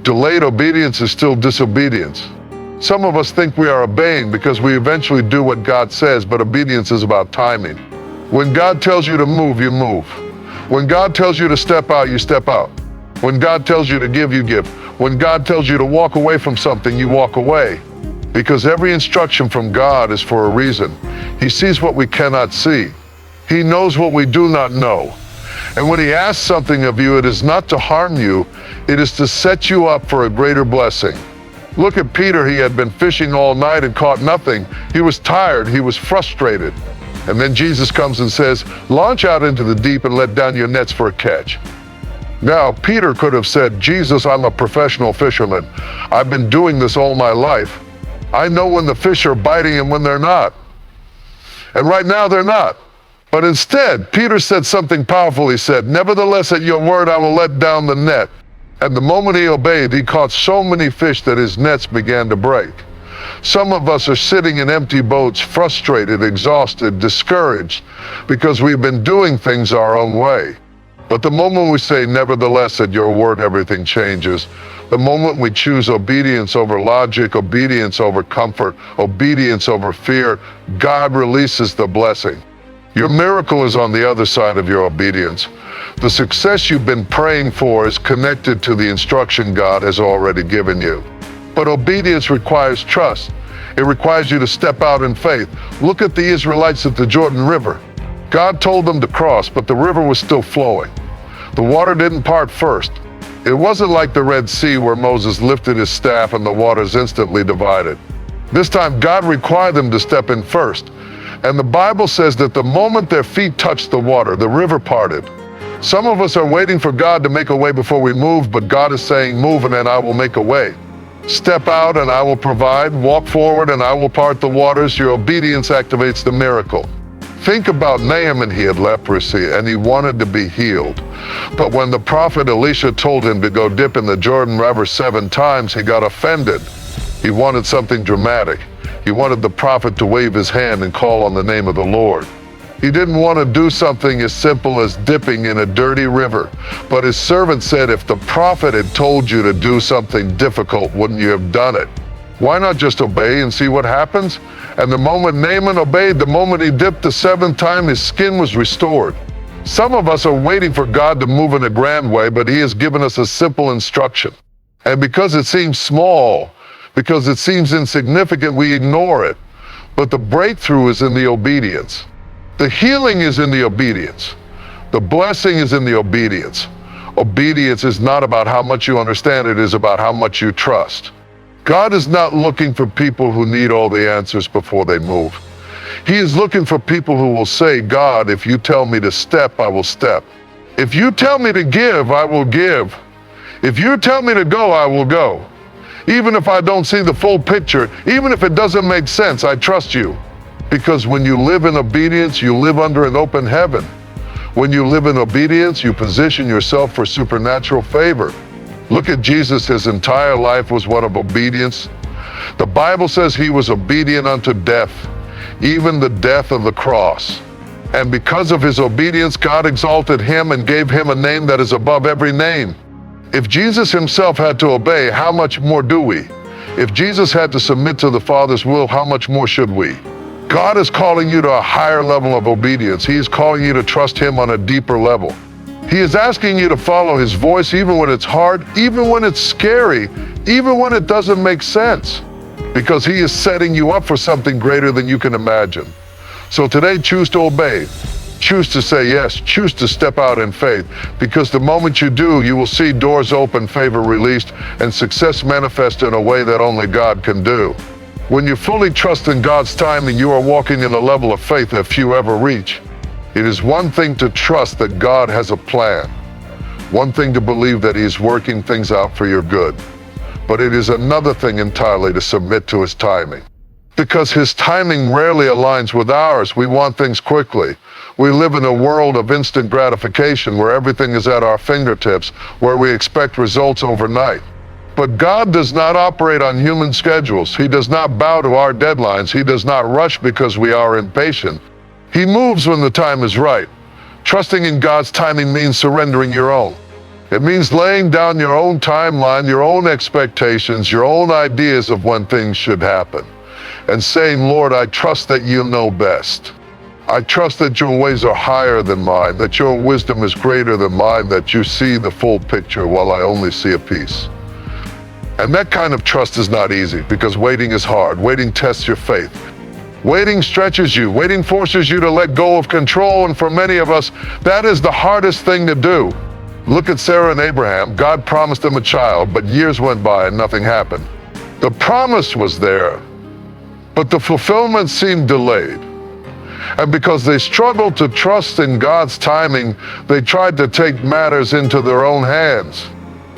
Delayed obedience is still disobedience. Some of us think we are obeying because we eventually do what God says, but obedience is about timing. When God tells you to move, you move. When God tells you to step out, you step out. When God tells you to give, you give. When God tells you to walk away from something, you walk away. Because every instruction from God is for a reason. He sees what we cannot see. He knows what we do not know. And when He asks something of you, it is not to harm you, it is to set you up for a greater blessing. Look at Peter. He had been fishing all night and caught nothing. He was tired. He was frustrated. And then Jesus comes and says, launch out into the deep and let down your nets for a catch. Now, Peter could have said, Jesus, I'm a professional fisherman. I've been doing this all my life. I know when the fish are biting and when they're not. And right now they're not. But instead, Peter said something powerful. He said, nevertheless, at your word, I will let down the net. And the moment he obeyed, he caught so many fish that his nets began to break. Some of us are sitting in empty boats, frustrated, exhausted, discouraged, because we've been doing things our own way. But the moment we say, nevertheless, at your word, everything changes. The moment we choose obedience over logic, obedience over comfort, obedience over fear, God releases the blessing. Your miracle is on the other side of your obedience. The success you've been praying for is connected to the instruction God has already given you. But obedience requires trust. It requires you to step out in faith. Look at the Israelites at the Jordan River. God told them to cross, but the river was still flowing. The water didn't part first. It wasn't like the Red Sea where Moses lifted his staff and the waters instantly divided. This time, God required them to step in first. And the Bible says that the moment their feet touched the water, the river parted. Some of us are waiting for God to make a way before we move, but God is saying, move and then I will make a way. Step out and I will provide. Walk forward and I will part the waters. Your obedience activates the miracle. Think about Naaman. He had leprosy and he wanted to be healed. But when the prophet Elisha told him to go dip in the Jordan River 7 times, he got offended. He wanted something dramatic. He wanted the prophet to wave his hand and call on the name of the Lord. He didn't want to do something as simple as dipping in a dirty river. But his servant said, if the prophet had told you to do something difficult, wouldn't you have done it? Why not just obey and see what happens? And the moment Naaman obeyed, the moment he dipped the 7th time, his skin was restored. Some of us are waiting for God to move in a grand way, but he has given us a simple instruction. And because it seems small, because it seems insignificant, we ignore it. But the breakthrough is in the obedience. The healing is in the obedience. The blessing is in the obedience. Obedience is not about how much you understand, it is about how much you trust. God is not looking for people who need all the answers before they move. He is looking for people who will say, God, if you tell me to step, I will step. If you tell me to give, I will give. If you tell me to go, I will go. Even if I don't see the full picture, even if it doesn't make sense, I trust you. Because when you live in obedience, you live under an open heaven. When you live in obedience, you position yourself for supernatural favor. Look at Jesus. His entire life was one of obedience. The Bible says he was obedient unto death, even the death of the cross. And because of his obedience, God exalted him and gave him a name that is above every name. If Jesus himself had to obey, how much more do we? If Jesus had to submit to the Father's will, how much more should we? God is calling you to a higher level of obedience. He is calling you to trust him on a deeper level. He is asking you to follow his voice even when it's hard, even when it's scary, even when it doesn't make sense, because he is setting you up for something greater than you can imagine. So today, choose to obey. Choose to say yes. Choose to step out in faith, because the moment you do, you will see doors open, favor released, and success manifest in a way that only God can do. When you fully trust in God's timing, you are walking in a level of faith that few ever reach. It is one thing to trust that God has a plan, one thing to believe that he is working things out for your good, but it is another thing entirely to submit to his timing. Because his timing rarely aligns with ours. We want things quickly. We live in a world of instant gratification where everything is at our fingertips, where we expect results overnight. But God does not operate on human schedules. He does not bow to our deadlines. He does not rush because we are impatient. He moves when the time is right. Trusting in God's timing means surrendering your own. It means laying down your own timeline, your own expectations, your own ideas of when things should happen, and saying, Lord, I trust that you know best. I trust that your ways are higher than mine, that your wisdom is greater than mine, that you see the full picture while I only see a piece. And that kind of trust is not easy, because waiting is hard. Waiting tests your faith. Waiting stretches you. Waiting forces you to let go of control. And for many of us, that is the hardest thing to do. Look at Sarah and Abraham. God promised them a child, but years went by and nothing happened. The promise was there, but the fulfillment seemed delayed. And because they struggled to trust in God's timing, they tried to take matters into their own hands.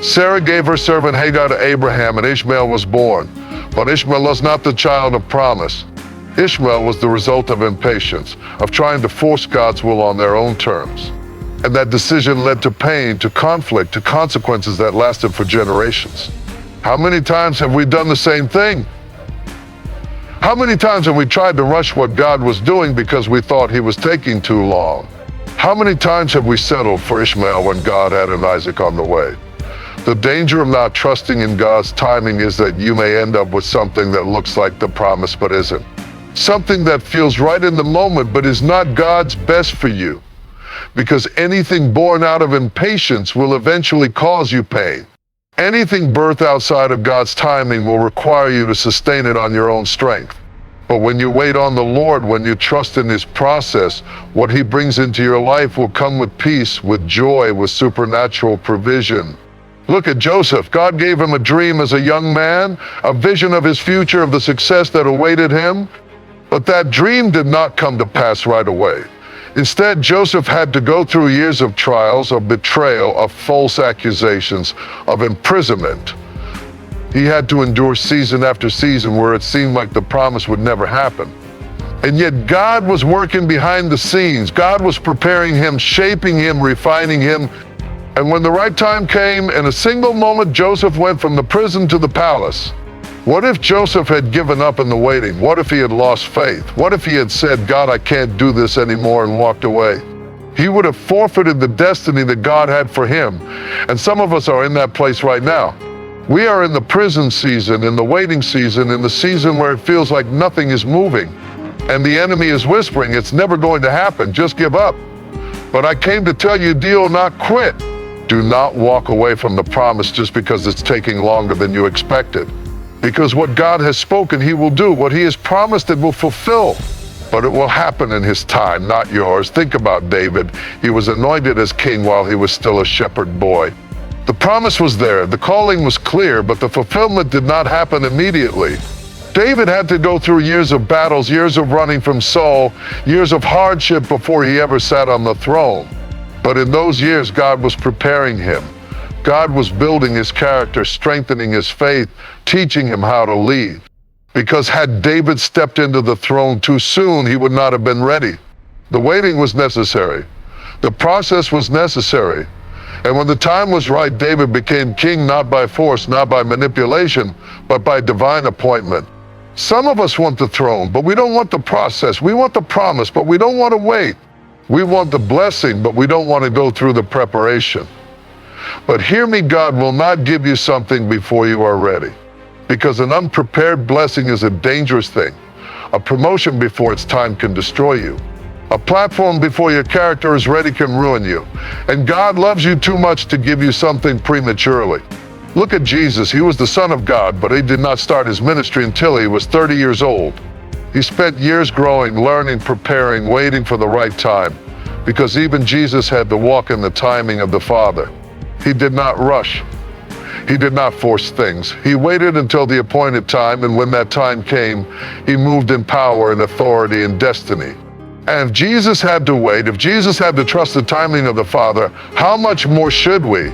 Sarah gave her servant Hagar to Abraham, and Ishmael was born. But Ishmael was not the child of promise. Ishmael was the result of impatience, of trying to force God's will on their own terms. And that decision led to pain, to conflict, to consequences that lasted for generations. How many times have we done the same thing? How many times have we tried to rush what God was doing because we thought he was taking too long? How many times have we settled for Ishmael when God had an Isaac on the way? The danger of not trusting in God's timing is that you may end up with something that looks like the promise but isn't. Something that feels right in the moment but is not God's best for you. Because anything born out of impatience will eventually cause you pain. Anything birthed outside of God's timing will require you to sustain it on your own strength. But when you wait on the Lord, when you trust in his process, what he brings into your life will come with peace, with joy, with supernatural provision. Look at Joseph. God gave him a dream as a young man, a vision of his future, of the success that awaited him. But that dream did not come to pass right away. Instead, Joseph had to go through years of trials, of betrayal, of false accusations, of imprisonment. He had to endure season after season where it seemed like the promise would never happen. And yet God was working behind the scenes. God was preparing him, shaping him, refining him. And when the right time came, in a single moment, Joseph went from the prison to the palace. What if Joseph had given up in the waiting? What if he had lost faith? What if he had said, God, I can't do this anymore, and walked away? He would have forfeited the destiny that God had for him. And some of us are in that place right now. We are in the prison season, in the waiting season, in the season where it feels like nothing is moving. And the enemy is whispering, it's never going to happen, just give up. But I came to tell you, deal, not quit. Do not walk away from the promise just because it's taking longer than you expected. Because what God has spoken, he will do. What he has promised, it will fulfill. But it will happen in his time, not yours. Think about David. He was anointed as king while he was still a shepherd boy. The promise was there, the calling was clear, but the fulfillment did not happen immediately. David had to go through years of battles, years of running from Saul, years of hardship before he ever sat on the throne. But in those years, God was preparing him. God was building his character, strengthening his faith, teaching him how to lead. Because had David stepped into the throne too soon, he would not have been ready. The waiting was necessary. The process was necessary. And when the time was right, David became king not by force, not by manipulation, but by divine appointment. Some of us want the throne, but we don't want the process. We want the promise, but we don't want to wait. We want the blessing, but we don't want to go through the preparation. But hear me, God will not give you something before you are ready. Because an unprepared blessing is a dangerous thing. A promotion before its time can destroy you. A platform before your character is ready can ruin you. And God loves you too much to give you something prematurely. Look at Jesus. He was the Son of God, but he did not start his ministry until he was 30 years old. He spent years growing, learning, preparing, waiting for the right time. Because even Jesus had to walk in the timing of the Father. He did not rush. He did not force things. He waited until the appointed time, and when that time came, he moved in power and authority and destiny. And if Jesus had to wait, if Jesus had to trust the timing of the Father, how much more should we?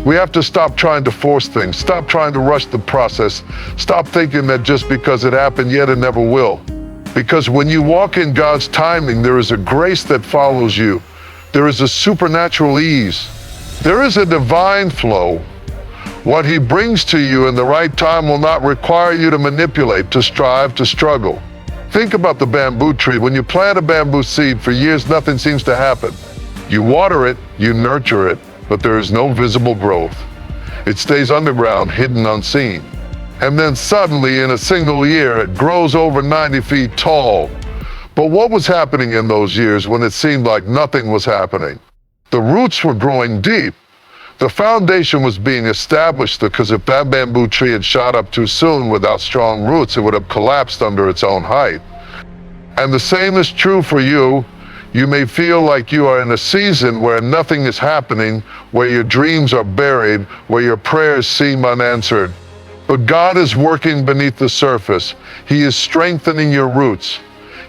We have to stop trying to force things, stop trying to rush the process, stop thinking that just because it happened yet it never will. Because when you walk in God's timing, there is a grace that follows you. There is a supernatural ease. There is a divine flow. What he brings to you in the right time will not require you to manipulate, to strive, to struggle. Think about the bamboo tree. When you plant a bamboo seed, for years nothing seems to happen. You water it, you nurture it, but there is no visible growth. It stays underground, hidden, unseen. And then suddenly, in a single year, it grows over 90 feet tall. But what was happening in those years when it seemed like nothing was happening? The roots were growing deep. The foundation was being established, because if that bamboo tree had shot up too soon without strong roots, it would have collapsed under its own height. And the same is true for you. You may feel like you are in a season where nothing is happening, where your dreams are buried, where your prayers seem unanswered. But God is working beneath the surface. He is strengthening your roots.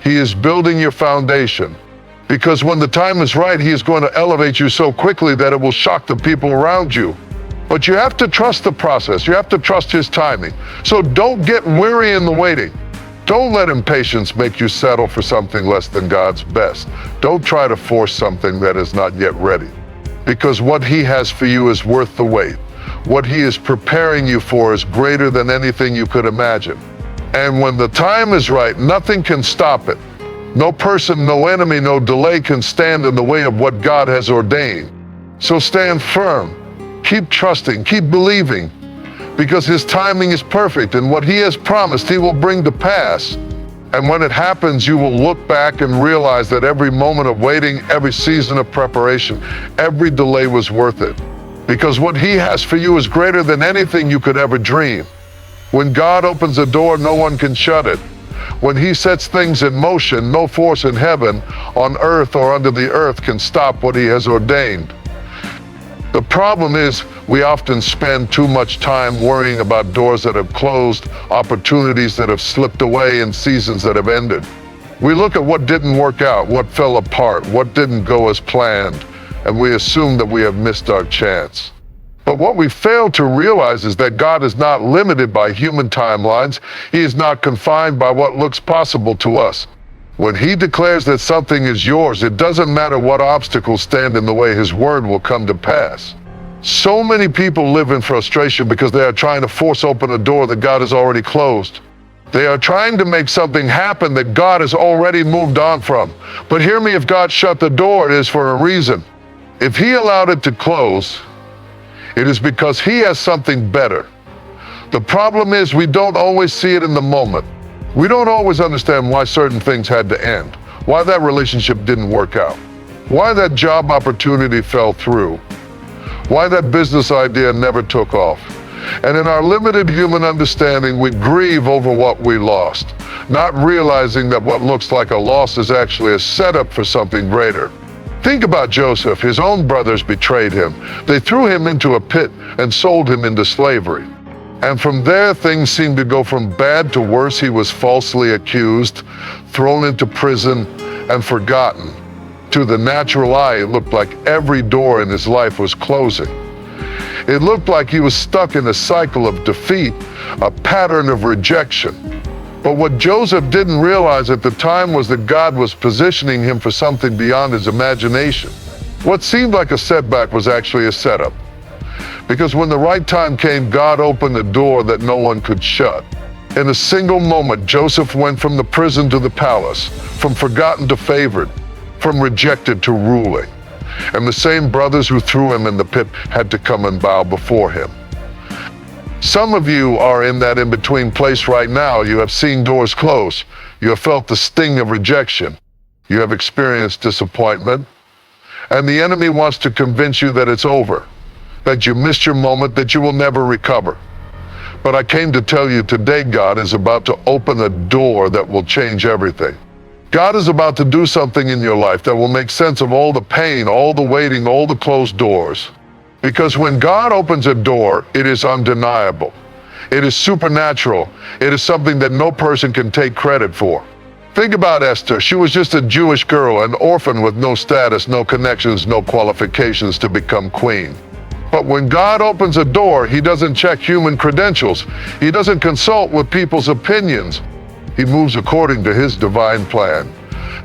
He is building your foundation. Because when the time is right, He is going to elevate you so quickly that it will shock the people around you. But you have to trust the process. You have to trust His timing. So don't get weary in the waiting. Don't let impatience make you settle for something less than God's best. Don't try to force something that is not yet ready. Because what He has for you is worth the wait. What He is preparing you for is greater than anything you could imagine. And when the time is right, nothing can stop it. No person, no enemy, no delay can stand in the way of what God has ordained. So stand firm. Keep trusting. Keep believing. Because His timing is perfect, and what He has promised, He will bring to pass. And when it happens, you will look back and realize that every moment of waiting, every season of preparation, every delay was worth it. Because what He has for you is greater than anything you could ever dream. When God opens a door, no one can shut it. When He sets things in motion, no force in heaven, on earth, or under the earth can stop what He has ordained. The problem is we often spend too much time worrying about doors that have closed, opportunities that have slipped away, and seasons that have ended. We look at what didn't work out, what fell apart, what didn't go as planned, and we assume that we have missed our chance. But what we fail to realize is that God is not limited by human timelines. He is not confined by what looks possible to us. When He declares that something is yours, it doesn't matter what obstacles stand in the way, His word will come to pass. So many people live in frustration because they are trying to force open a door that God has already closed. They are trying to make something happen that God has already moved on from. But hear me, if God shut the door, it is for a reason. If He allowed it to close, it is because He has something better. The problem is we don't always see it in the moment. We don't always understand why certain things had to end, why that relationship didn't work out, why that job opportunity fell through, why that business idea never took off. And in our limited human understanding, we grieve over what we lost, not realizing that what looks like a loss is actually a setup for something greater. Think about Joseph. His own brothers betrayed him. They threw him into a pit and sold him into slavery. And from there, things seemed to go from bad to worse. He was falsely accused, thrown into prison, and forgotten. To the natural eye, it looked like every door in his life was closing. It looked like he was stuck in a cycle of defeat, a pattern of rejection. But what Joseph didn't realize at the time was that God was positioning him for something beyond his imagination. What seemed like a setback was actually a setup. Because when the right time came, God opened a door that no one could shut. In a single moment, Joseph went from the prison to the palace, from forgotten to favored, from rejected to ruling. And the same brothers who threw him in the pit had to come and bow before him. Some of you are in that in-between place right now. You have seen doors close. You have felt the sting of rejection. You have experienced disappointment. And the enemy wants to convince you that it's over, that you missed your moment, that you will never recover. But I came to tell you today, God is about to open a door that will change everything. God is about to do something in your life that will make sense of all the pain, all the waiting, all the closed doors. Because when God opens a door, it is undeniable. It is supernatural. It is something that no person can take credit for. Think about Esther. She was just a Jewish girl, an orphan with no status, no connections, no qualifications to become queen. But when God opens a door, He doesn't check human credentials. He doesn't consult with people's opinions. He moves according to His divine plan.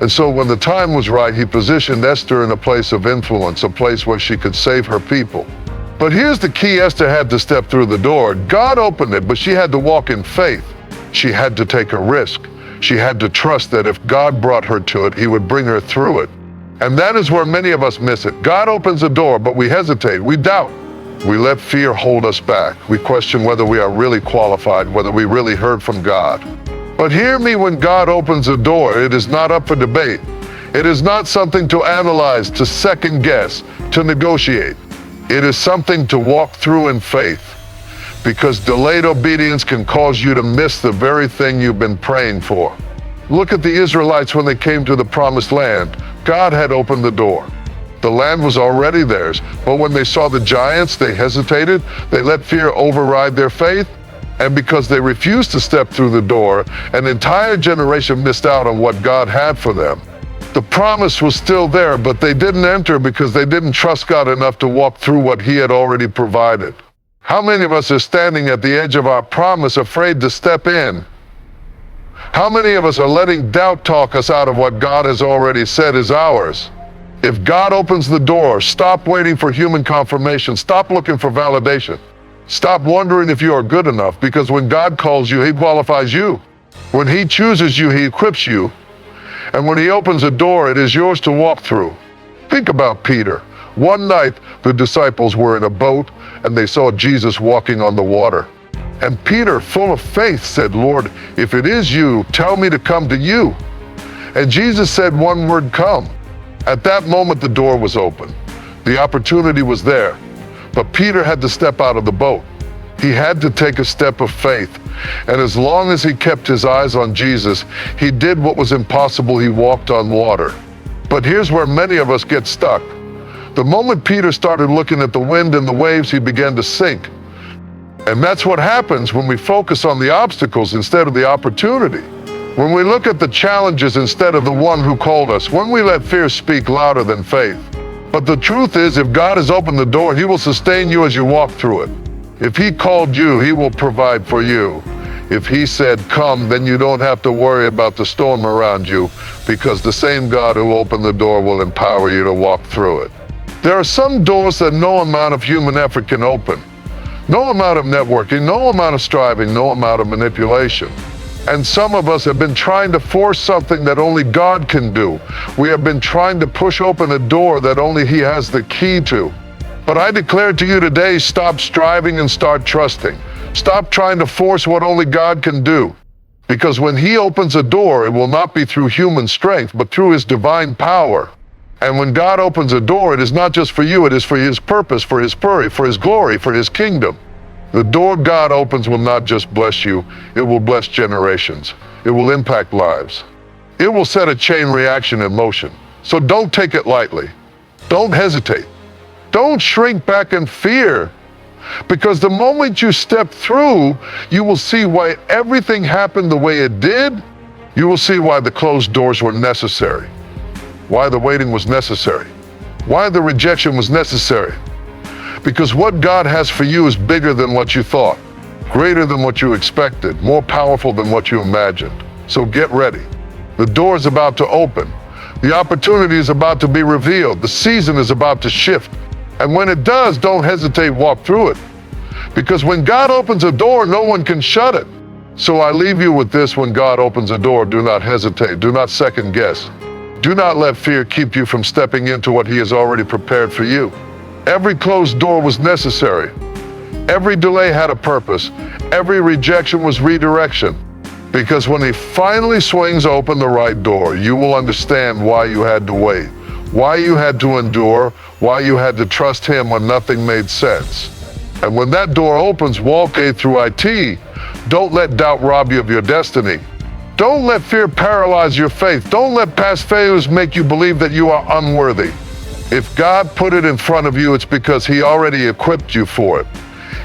And so when the time was right, He positioned Esther in a place of influence, a place where she could save her people. But here's the key: Esther had to step through the door. God opened it, but she had to walk in faith. She had to take a risk. She had to trust that if God brought her to it, He would bring her through it. And that is where many of us miss it. God opens a door, but we hesitate, we doubt. We let fear hold us back. We question whether we are really qualified, whether we really heard from God. But hear me, when God opens a door, it is not up for debate. It is not something to analyze, to second guess, to negotiate. It is something to walk through in faith. Because delayed obedience can cause you to miss the very thing you've been praying for. Look at the Israelites when they came to the promised land. God had opened the door. The land was already theirs. But when they saw the giants, they hesitated. They let fear override their faith. And because they refused to step through the door, an entire generation missed out on what God had for them. The promise was still there, but they didn't enter because they didn't trust God enough to walk through what He had already provided. How many of us are standing at the edge of our promise, afraid to step in? How many of us are letting doubt talk us out of what God has already said is ours? If God opens the door, stop waiting for human confirmation. Stop looking for validation. Stop wondering if you are good enough, because when God calls you, He qualifies you. When He chooses you, He equips you. And when He opens a door, it is yours to walk through. Think about Peter. One night, the disciples were in a boat and they saw Jesus walking on the water. And Peter, full of faith, said, "Lord, if it is you, tell me to come to you." And Jesus said one word, "Come." At that moment, the door was open. The opportunity was there. But Peter had to step out of the boat. He had to take a step of faith. And as long as he kept his eyes on Jesus, he did what was impossible. He walked on water. But here's where many of us get stuck. The moment Peter started looking at the wind and the waves, he began to sink. And that's what happens when we focus on the obstacles instead of the opportunity. When we look at the challenges instead of the one who called us. When we let fear speak louder than faith. But the truth is, if God has opened the door, He will sustain you as you walk through it. If He called you, He will provide for you. If He said, "Come," then you don't have to worry about the storm around you, because the same God who opened the door will empower you to walk through it. There are some doors that no amount of human effort can open. No amount of networking, no amount of striving, no amount of manipulation. And some of us have been trying to force something that only God can do. We have been trying to push open a door that only He has the key to. But I declare to you today, stop striving and start trusting. Stop trying to force what only God can do. Because when He opens a door, it will not be through human strength, but through His divine power. And when God opens a door, it is not just for you, it is for His purpose, for His glory, for His kingdom. The door God opens will not just bless you, it will bless generations. It will impact lives. It will set a chain reaction in motion. So don't take it lightly. Don't hesitate. Don't shrink back in fear. Because the moment you step through, you will see why everything happened the way it did. You will see why the closed doors were necessary. Why the waiting was necessary. Why the rejection was necessary. Because what God has for you is bigger than what you thought, greater than what you expected, more powerful than what you imagined. So get ready. The door is about to open. The opportunity is about to be revealed. The season is about to shift. And when it does, don't hesitate, walk through it. Because when God opens a door, no one can shut it. So I leave you with this: when God opens a door, do not hesitate. Do not second guess. Do not let fear keep you from stepping into what He has already prepared for you. Every closed door was necessary. Every delay had a purpose. Every rejection was redirection. Because when He finally swings open the right door, you will understand why you had to wait, why you had to endure, why you had to trust Him when nothing made sense. And when that door opens, walk A through IT. Don't let doubt rob you of your destiny. Don't let fear paralyze your faith. Don't let past failures make you believe that you are unworthy. If God put it in front of you, it's because He already equipped you for it.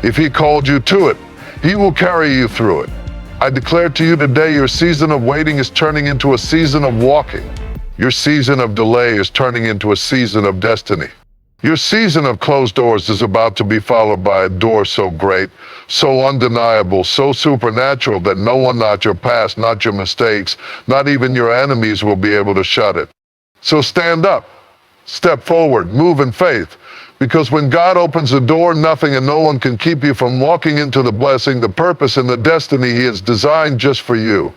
If He called you to it, He will carry you through it. I declare to you today, your season of waiting is turning into a season of walking. Your season of delay is turning into a season of destiny. Your season of closed doors is about to be followed by a door so great, so undeniable, so supernatural that no one, not your past, not your mistakes, not even your enemies will be able to shut it. So stand up. Step forward, move in faith, because when God opens the door, nothing and no one can keep you from walking into the blessing, the purpose, and the destiny He has designed just for you.